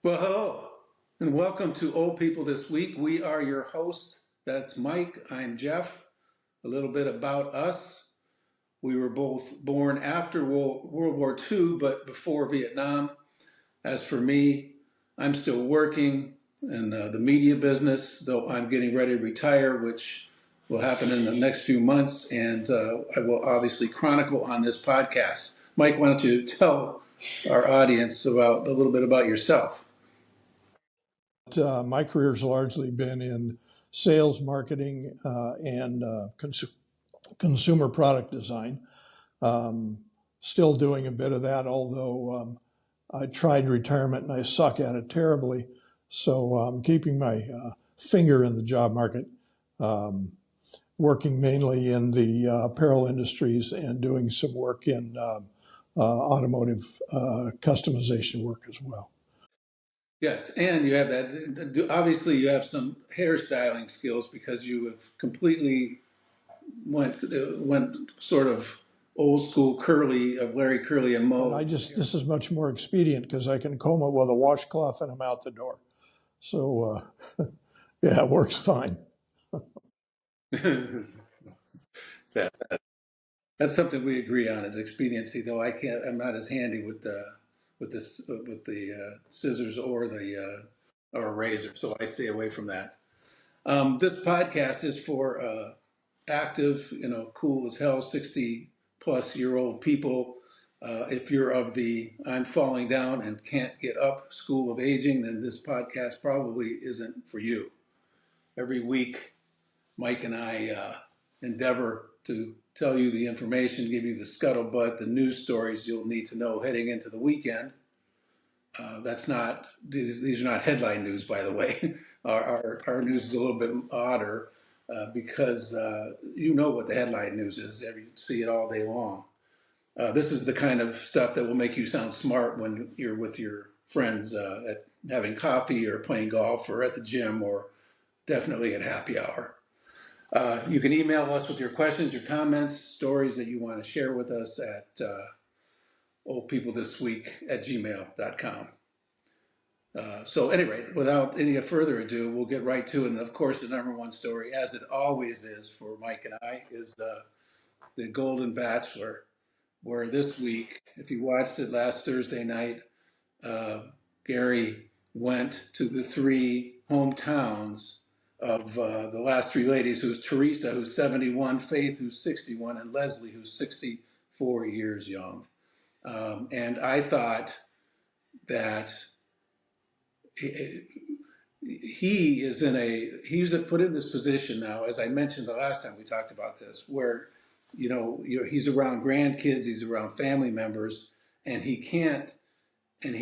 Well, hello, and welcome to Old People This Week. We are your hosts. That's Mike. I'm Jeff. A little bit about us. We were both born after World War II, but before Vietnam. As for me, I'm still working in the media business, though I'm getting ready to retire, which will happen in the next few months, and I will obviously chronicle on this podcast. Mike, why don't you tell our audience about a little bit about yourself? My career's largely been in sales, marketing, and consumer product design. Um, Still doing a bit of that, although I tried retirement and I suck at it terribly. So I'm keeping my finger in the job market, um, working mainly in the apparel industries and doing some work in automotive customization work as well. Yes, and you have that. Obviously, you have some hairstyling skills because you have completely went sort of old school curly of Larry Curly and But Moe. this is much more expedient because I can comb it with a washcloth and I'm out the door. So, yeah, it works fine. that, that's something we agree on is expediency. Though I can't, I'm not as handy with the scissors or the or a razor, so I stay away from that. This podcast is for active, cool as hell, 60-plus-year-old people. If you're of the I'm falling down and can't get up school of aging, then this podcast probably isn't for you. Every week, Mike and I endeavor to tell you the information, give you the scuttlebutt, the news stories you'll need to know heading into the weekend. That's not, these are not headline news, by the way. Our news is a little bit odder because you know what the headline news is. You see it all day long. This is the kind of stuff that will make you sound smart when you're with your friends at having coffee or playing golf or at the gym or definitely at happy hour. You can email us with your questions, your comments, stories that you want to share with us at oldpeoplethisweek@gmail.com. So anyway, without any further ado, we'll get right to it. And of course, the number one story, as it always is for Mike and I, is the Golden Bachelor, where this week, if you watched it last Thursday night, Gary went to the three hometowns of the last three ladies, who's Teresa, who's 71, Faith, who's 61, and Leslie, who's 64 years young. And I thought that he's put in this position now, as I mentioned the last time we talked about this, where he's around grandkids, he's around family members, and he can't. And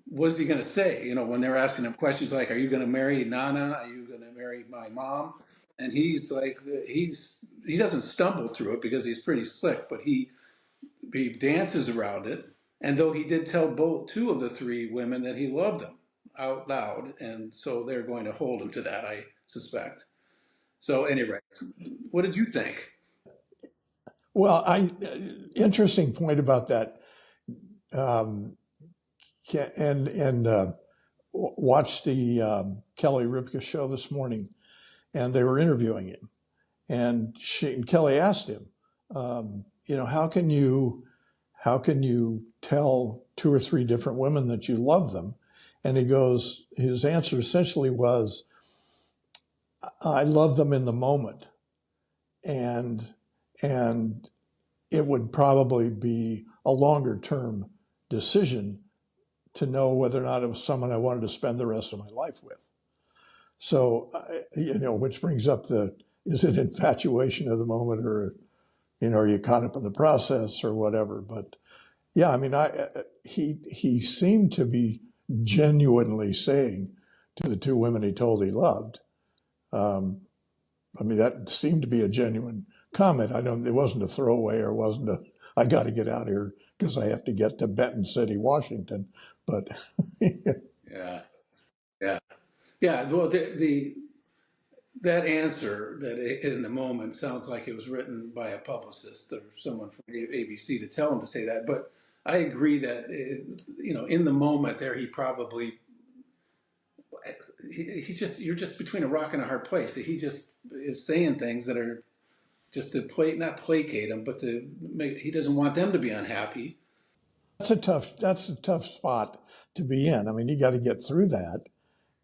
what's he going to say? When they're asking him questions like, "Are you going to marry Nana? Are you going to marry my mom?" And he's like, he doesn't stumble through it because he's pretty slick, but he dances around it. And though he did tell two of the three women that he loved them out loud, and so they're going to hold him to that, I suspect. So anyway, what did you think? Well, interesting point about that. Um, and watched the Kelly Ripka show this morning, and they were interviewing him, and Kelly asked him, how can you tell two or three different women that you love them? And his answer essentially was, I love them in the moment. And it would probably be a longer term decision to know whether or not it was someone I wanted to spend the rest of my life with. So, which brings up is it infatuation of the moment, or, are you caught up in the process or whatever? But yeah, I mean, he seemed to be genuinely saying to the two women he told he loved, I mean, that seemed to be a genuine comment. It wasn't a throwaway, or I got to get out of here because I have to get to Benton City, Washington. But Yeah, yeah, yeah. Well, that answer that in the moment sounds like it was written by a publicist or someone from ABC to tell him to say that. But I agree that in the moment there, he probably he just you're just between a rock and a hard place. He just is saying things that are just to not placate him, but to make he doesn't want them to be unhappy. That's a tough spot to be in. I mean, you got to get through that.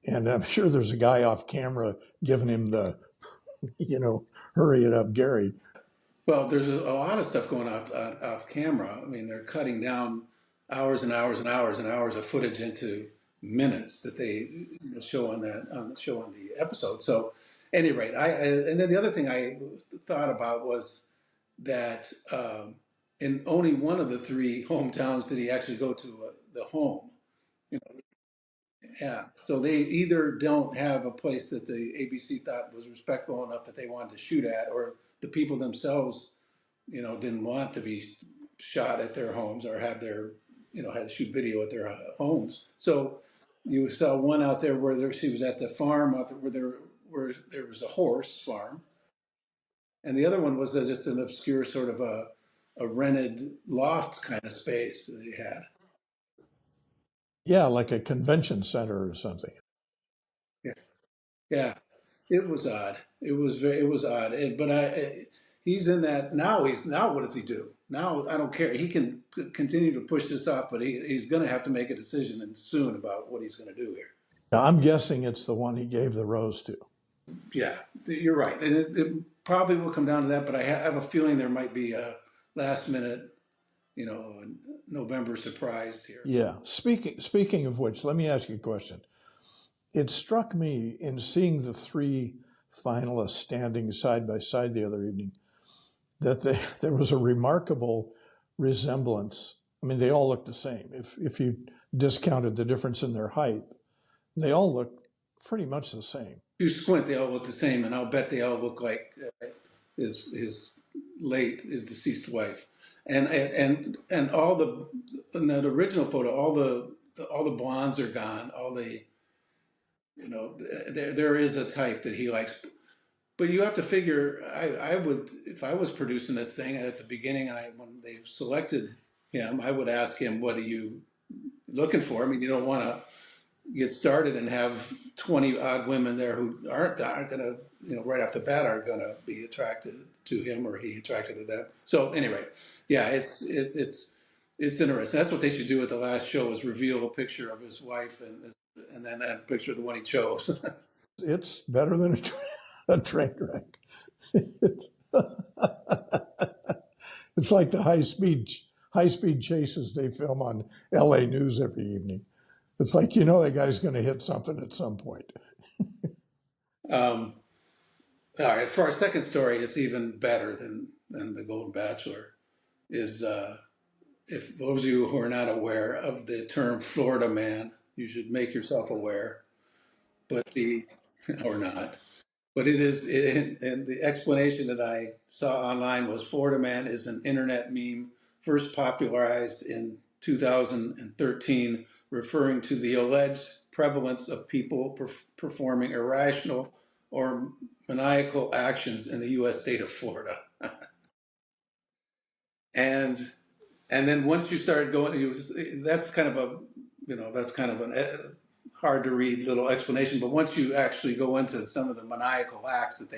And I'm sure there's a guy off camera giving him the, you know, hurry it up, Gary. Well, there's a lot of stuff going off camera. I mean, they're cutting down hours and hours and hours and hours of footage into minutes that they show on the episode. So, at any rate, and then the other thing I thought about was that in only one of the three hometowns did he actually go to the home. You know, yeah. So they either don't have a place that the ABC thought was respectful enough that they wanted to shoot at, or the people themselves didn't want to be shot at their homes or have had to shoot video at their homes. So you saw one out there where she was at the farm out there where there was a horse farm, and the other one was just an obscure sort of a rented loft kind of space that he had. Yeah, like a convention center or something. Yeah, yeah, it was odd. It was odd. But he's in that now. Now what does he do? Now I don't care. He can continue to push this off, but he's going to have to make a decision and soon about what he's going to do here. I'm guessing it's the one he gave the rose to. Yeah, you're right, and it probably will come down to that. But I have a feeling there might be a last minute, November surprise here. Yeah. Speaking of which, let me ask you a question. It struck me in seeing the three finalists standing side by side the other evening that there was a remarkable resemblance. I mean, they all looked the same. If you discounted the difference in their height, they all looked pretty much the same. If you squint, they all look the same, and I'll bet they all look like his deceased wife, and all the in that original photo, all the blondes are gone. All the there is a type that he likes, but you have to figure. I would if I was producing this thing at the beginning, when they selected him, I would ask him, "What are you looking for?" I mean, you don't want to get started and have 20 odd women there who aren't going to, right off the bat aren't going to be attracted to him or he attracted to them. So anyway, yeah, it's interesting. That's what they should do at the last show is reveal a picture of his wife and then add a picture of the one he chose. It's better than a train wreck. It's, it's like the high speed chases they film on LA News every evening. It's like that guy's going to hit something at some point. All right, for our second story, it's even better than the Golden Bachelor. Is if those of you who are not aware of the term Florida man, you should make yourself aware, but or not. But and the explanation that I saw online was Florida man is an internet meme first popularized in 2013, referring to the alleged prevalence of people performing irrational or maniacal actions in the U.S. state of Florida. and and then once you started going, that's kind of an hard to read little explanation. But once you actually go into some of the maniacal acts that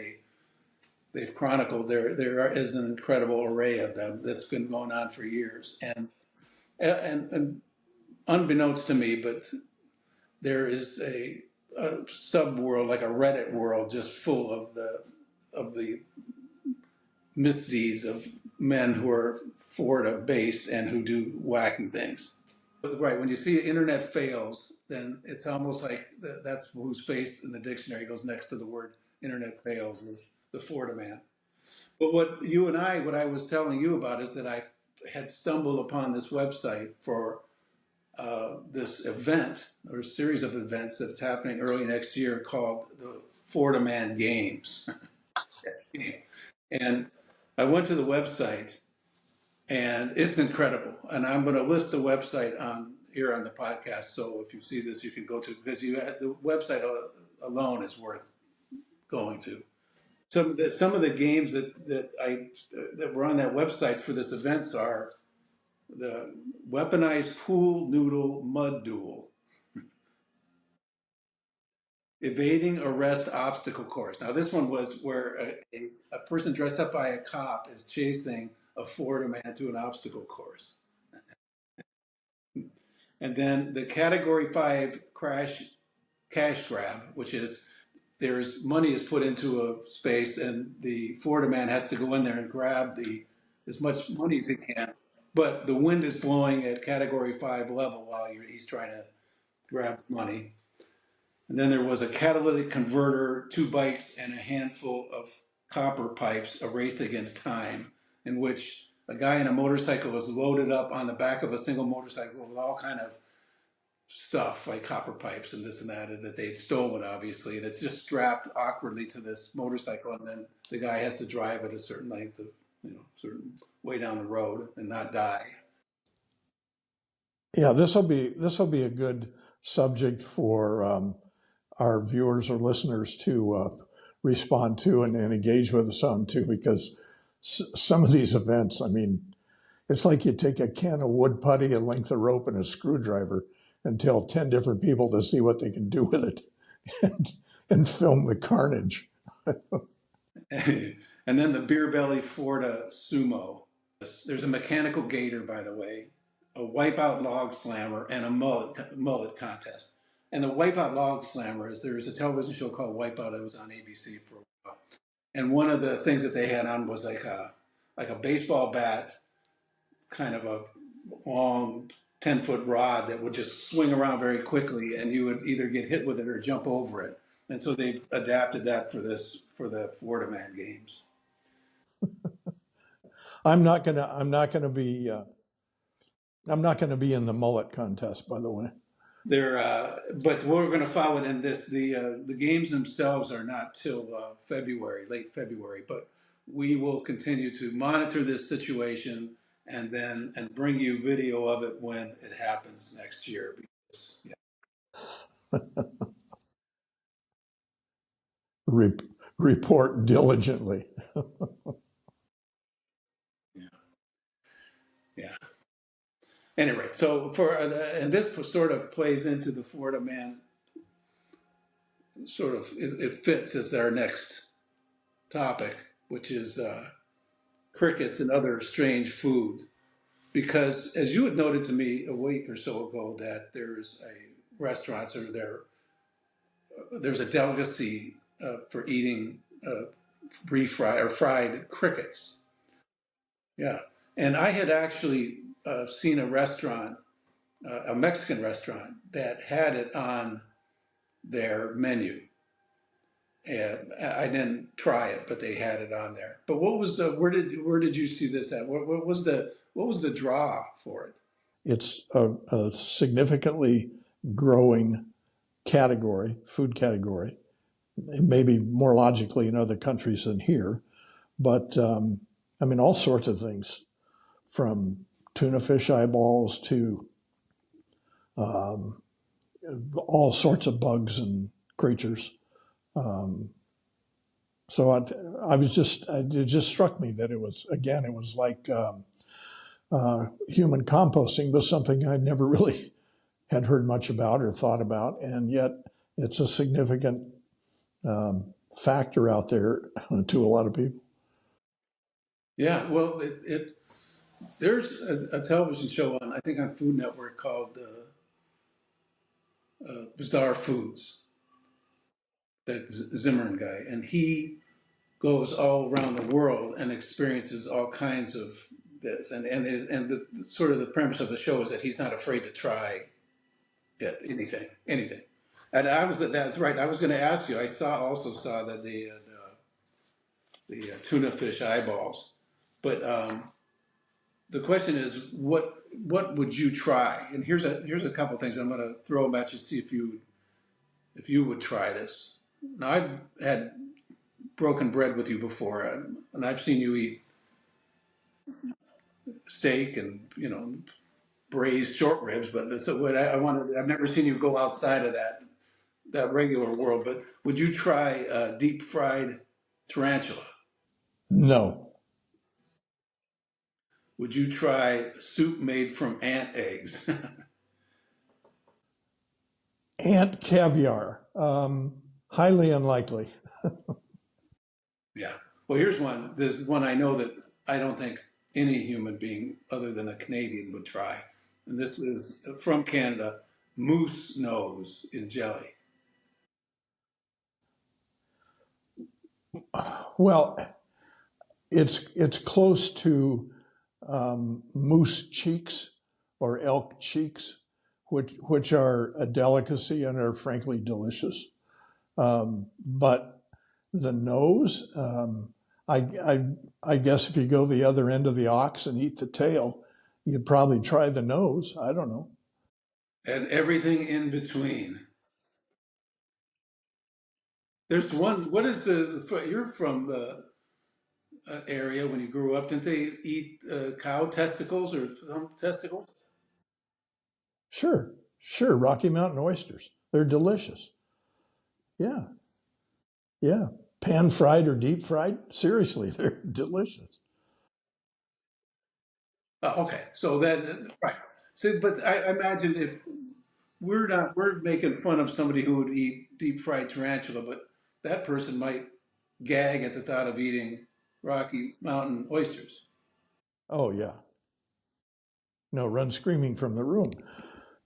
they've chronicled, there is an incredible array of them that's been going on for years. And unbeknownst to me, but there is a sub world, like a Reddit world, just full of the misdeeds of men who are Florida based and who do wacky things. Right, when you see internet fails, then it's almost like that's whose face in the dictionary goes next to the word internet fails is the Florida man. But what I was telling you about is that I had stumbled upon this website for this event or series of events that's happening early next year called the Florida Man Games. And I went to the website and it's incredible. And I'm going to list the website on here on the podcast. So if you see this, you can go to because the website alone is worth going to. Some of the games that were on that website for this event are the weaponized pool noodle mud duel. Evading arrest obstacle course. Now, this one was where a person dressed up by a cop is chasing a Florida man through an obstacle course. And then the category five cash grab, which is there's money is put into a space and the Florida man has to go in there and grab as much money as he can. But the wind is blowing at category five level while he's trying to grab money. And then there was a catalytic converter, two bikes, and a handful of copper pipes, a race against time, in which a guy in a motorcycle is loaded up on the back of a single motorcycle with all kind of stuff like copper pipes and this and that they'd stolen, obviously, and it's just strapped awkwardly to this motorcycle, and then the guy has to drive at a certain length of, certain way down the road and not die. Yeah, this will be a good subject for our viewers or listeners to respond to and engage with us on too, because some of these events, I mean, it's like you take a can of wood putty, a length of rope, and a screwdriver and tell 10 different people to see what they can do with it and film the carnage. And then the Beer Belly Florida Sumo. There's a mechanical gator, by the way, a wipeout log slammer, and a mullet contest. And the wipeout log slammer is there's a television show called Wipeout. It was on ABC for a while. And one of the things that they had on was like a baseball bat, kind of a long 10-foot rod that would just swing around very quickly, and you would either get hit with it or jump over it. And so they've adapted that for the Florida Man games. I'm not gonna be in the mullet contest, by the way. But we're going to follow it in this. The games themselves are not till late February. But we will continue to monitor this situation and bring you video of it when it happens next year. Because, yeah. Report diligently. Yeah. Yeah. Anyway, so and this sort of plays into the Florida Man. Sort of, it fits as our next topic, which is crickets and other strange food. Because as you had noted to me a week or so ago, that there's a restaurants or there's a delicacy for eating refried or fried crickets. Yeah, and I had actually seen a restaurant, a Mexican restaurant, that had it on their menu. And I didn't try it, but they had it on there. But what was where did you see this at? What was the draw for it? It's a significantly growing category, food category. Maybe more logically in other countries than here, but I mean, all sorts of things, from tuna fish eyeballs to all sorts of bugs and creatures. So it just struck me that it was like human composting was something I never really had heard much about or thought about, and yet it's a significant factor out there to a lot of people. Yeah, well, there's a television show I think on Food Network called Bizarre Foods, that Zimmerman guy, and he goes all around the world and experiences all kinds of this, and the sort of the premise of the show is that he's not afraid to try anything. And that's right. I was going to ask you. I also saw that the tuna fish eyeballs, but the question is, what would you try? And here's a couple things I'm going to throw them at you, see if you would try this. Now, I've had broken bread with you before, and I've seen you eat steak and braised short ribs, but that's what I've never seen you go outside of that regular world. But would you try deep fried tarantula? No. Would you try soup made from ant eggs? Ant caviar. Highly unlikely. Yeah. Well, here's one. This is one I know that I don't think any human being other than a Canadian would try. And this is from Canada, moose nose in jelly. Well, it's close to moose cheeks or elk cheeks, which are a delicacy and are frankly delicious. But the nose, I guess if you go the other end of the ox and eat the tail, you'd probably try the nose. I don't know. And everything in between. There's one, what is you're from the area when you grew up, didn't they eat cow testicles or some testicles? Sure, sure. Rocky Mountain oysters. They're delicious. Yeah, yeah. Pan fried or deep fried. Seriously, they're delicious. Oh, okay. So then, right. So, but I imagine if we're making fun of somebody who would eat deep fried tarantula, but that person might gag at the thought of eating Rocky Mountain oysters. Oh yeah. No, run screaming from the room.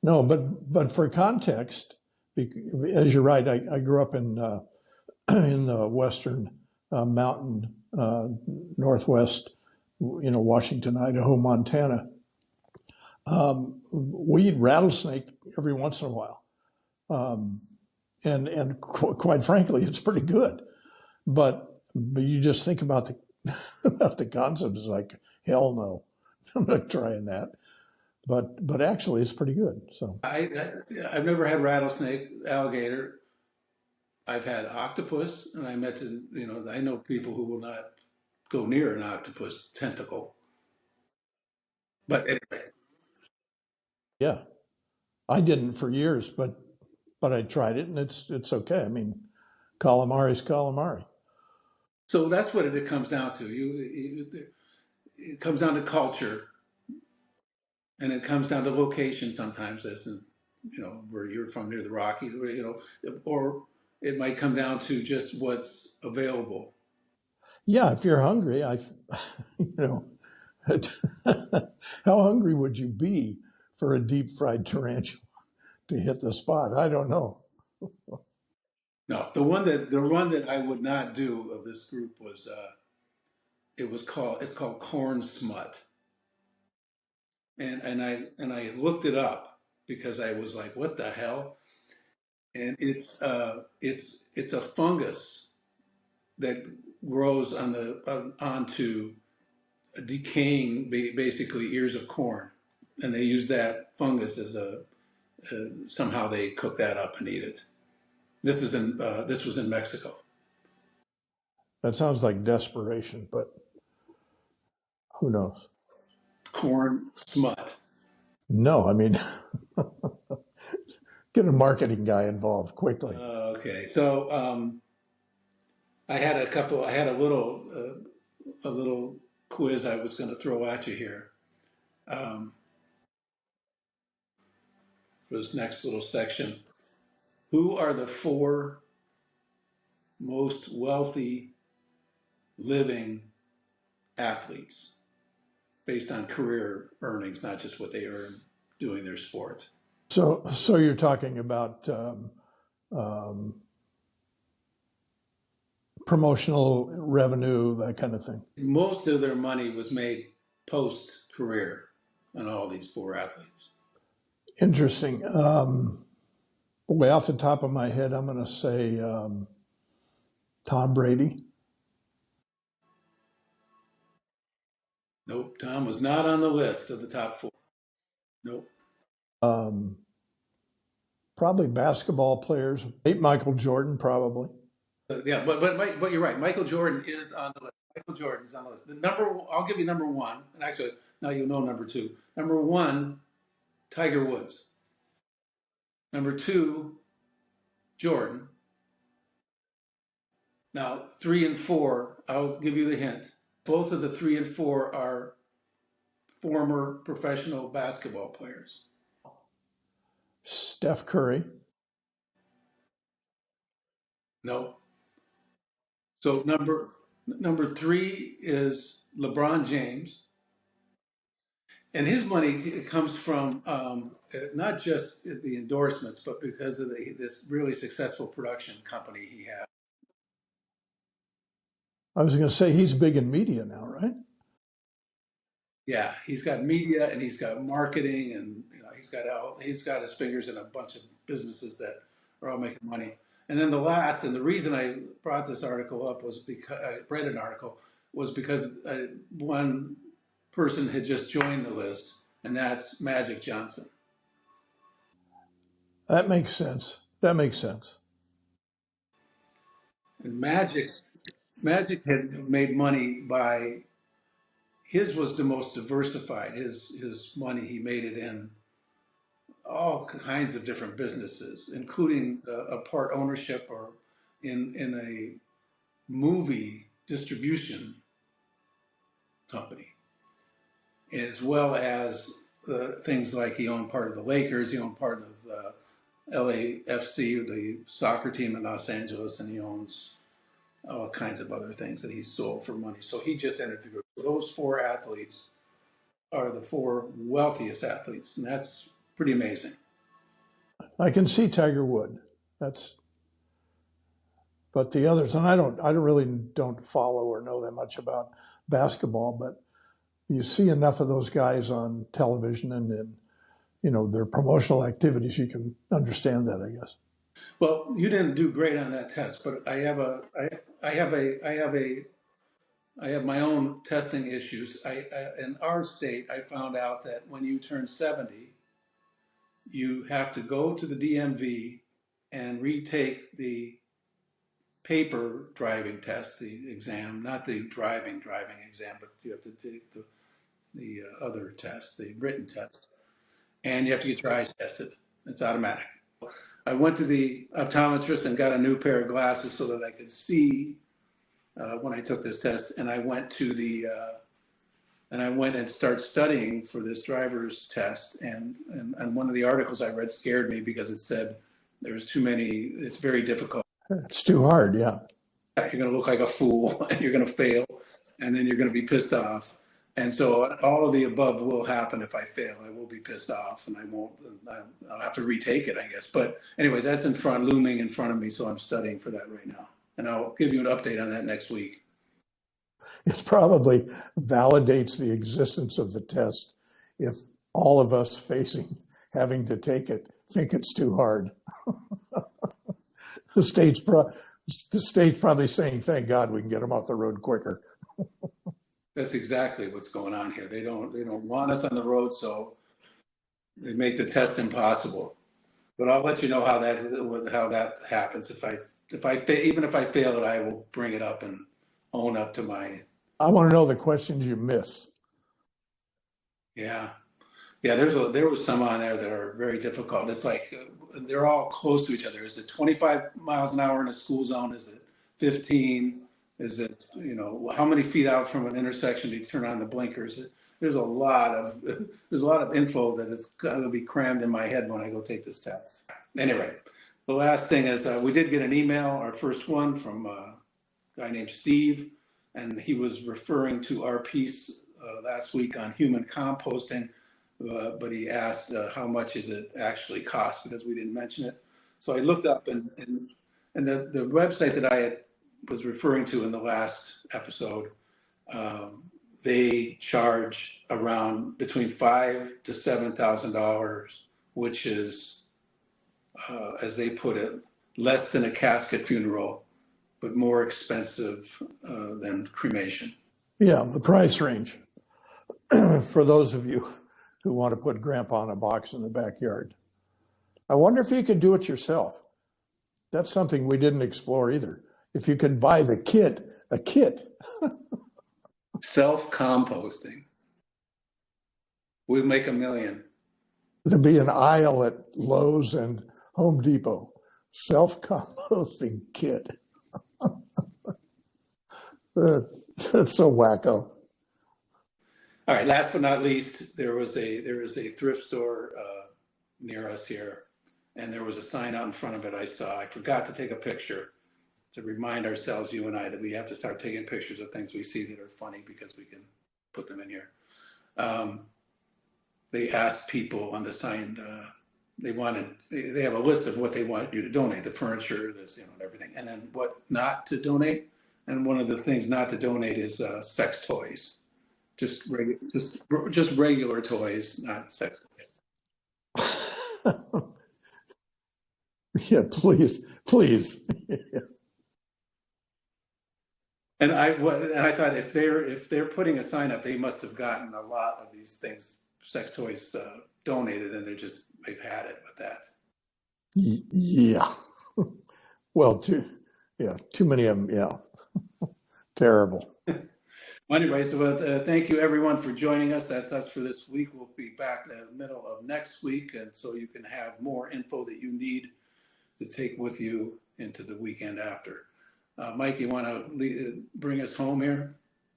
No, but for context, as you're right, I grew up in the western mountain northwest, Washington, Idaho, Montana. We eat rattlesnake every once in a while, um, and quite frankly, it's pretty good. But you just think about the about the concept is like hell no, I'm not trying that. But actually, it's pretty good. So I've never had rattlesnake, alligator. I've had octopus, and I met, I know people who will not go near an octopus tentacle. But anyway, yeah, I didn't for years, but I tried it and it's okay. I mean, calamari's calamari. so that's what it comes down to. It comes down to culture, and it comes down to location sometimes, as in, where you're from near the Rockies, or it might come down to just what's available. Yeah, if you're hungry, you know, how hungry would you be for a deep fried tarantula to hit the spot? I don't know. No, the one that I would not do of this group was it's called corn smut, and I looked it up because I was like, what the hell? And it's a fungus that grows onto decaying basically ears of corn, and they use that fungus as somehow they cook that up and eat it. This was in Mexico. That sounds like desperation, but who knows? Corn smut. No, I mean, get a marketing guy involved quickly. Okay, so I had a little quiz I was going to throw at you here um, for this next little section. Who are the four most wealthy living athletes based on career earnings, not just what they earn doing their sport? So you're talking about um, promotional revenue, that kind of thing. Most of their money was made post career on all these four athletes. Interesting. Way off the top of my head, I'm going to say Tom Brady. Nope, Tom was not on the list of the top four. Nope. Um, Probably basketball players. Michael Jordan, probably. Yeah, but you're right. Michael Jordan is on the list. Michael Jordan is on the list. I'll give you number one, and actually now you know number two. Number one, Tiger Woods. Number two, Jordan. Now three and four, I'll give you the hint. Both of the three and four are former professional basketball players. Steph Curry. No. So number three is LeBron James, and his money comes from not just the endorsements, but because of this really successful production company he has. I was going to say he's big in media now, right? Yeah, he's got media and he's got marketing, and he's got his fingers in a bunch of businesses that are all making money. And then the last, and the reason I brought this article up was because I read an article was because one person had just joined the list, and that's Magic Johnson. That makes sense. That makes sense. And Magic had made money by his was the most diversified. His money he made it in all kinds of different businesses, including a part ownership or in a movie distribution company, as well as things like he owned part of the Lakers, he owned part of LAFC, the soccer team in Los Angeles, and he owns all kinds of other things that he sold for money. So he just entered the group. Those four athletes are the four wealthiest athletes, and that's pretty amazing. I can see Tiger Wood. That's, but the others, and I really don't follow or know that much about basketball, but you see enough of those guys on television and in, their promotional activities, you can understand that, I guess. Well, you didn't do great on that test, but I have my own testing issues. In our state, I found out that when you turn 70, you have to go to the DMV and retake the paper driving test, the exam, not the driving exam, but you have to take the other test, the written test, and you have to get your eyes tested. It's automatic. I went to the optometrist and got a new pair of glasses so that I could see when I took this test, and I went to the and I went and started studying for this driver's test. And one of the articles I read scared me because it said there's too many. It's very difficult. It's too hard, yeah. You're going to look like a fool, and you're going to fail, and then you're going to be pissed off. And so all of the above will happen if I fail. I will be pissed off, and I won't. I'll have to retake it, I guess. But anyways, that's looming in front of me, so I'm studying for that right now, and I'll give you an update on that next week. It probably validates the existence of the test if all of us facing having to take it think it's too hard. The state's probably saying, "Thank God we can get them off the road quicker." That's exactly what's going on here. They don't want us on the road, so they make the test impossible. But I'll let you know how that happens. Even if I fail it, I will bring it up and own up to my. I want to know the questions you miss. Yeah, yeah. There was some on there that are very difficult. It's like they're all close to each other. Is it 25 miles an hour in a school zone? Is it 15? Is it how many feet out from an intersection do you turn on the blinkers? There's a lot of info that it's going to be crammed in my head when I go take this test. Anyway, the last thing is we did get an email, our first one from a guy named Steve, and he was referring to our piece last week on human composting, but he asked how much is it actually cost because we didn't mention it. So I looked up and the website that I was referring to in the last episode, they charge around between $5,000 to $7,000, which is, as they put it, less than a casket funeral, but more expensive than cremation. Yeah, the price range for those of you who want to put Grandpa in a box in the backyard. I wonder if you could do it yourself. That's something we didn't explore either. If you could buy a kit. Self-composting. We'd make $1 million. There'd be an aisle at Lowe's and Home Depot. Self-composting kit. That's so wacko. All right. Last but not least, there is a thrift store near us here, and there was a sign out in front of it. I forgot to take a picture, to remind ourselves, you and I, that we have to start taking pictures of things we see that are funny because we can put them in here. They asked people on the sign, they have a list of what they want you to donate, the furniture, this, and everything, and then what not to donate. And one of the things not to donate is sex toys, just regular toys, not sex toys. Yeah, please. And I thought if they're putting a sign up, they must have gotten a lot of these things, sex toys, donated, and they've had it with that. Yeah. Well, too many of them. Yeah. Terrible. Well, anyway, so thank you everyone for joining us. That's us for this week. We'll be back in the middle of next week, and so you can have more info that you need to take with you into the weekend after. Mike, you want to bring us home here?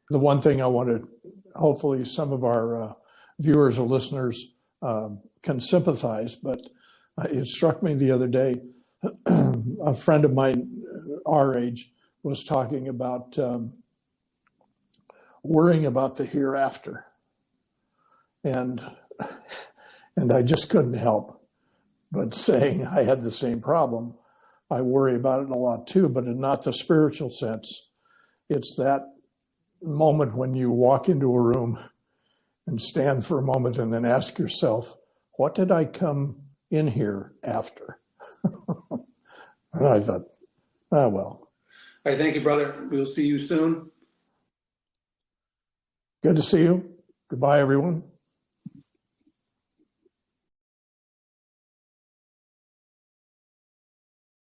The one thing I wanted, hopefully some of our viewers or listeners can sympathize, but it struck me the other day, a friend of mine our age was talking about worrying about the hereafter. And I just couldn't help but saying I had the same problem. I worry about it a lot too, but in not the spiritual sense. It's that moment when you walk into a room and stand for a moment and then ask yourself, what did I come in here after? And I thought, well. All right, thank you, brother. We'll see you soon. Good to see you. Goodbye, everyone.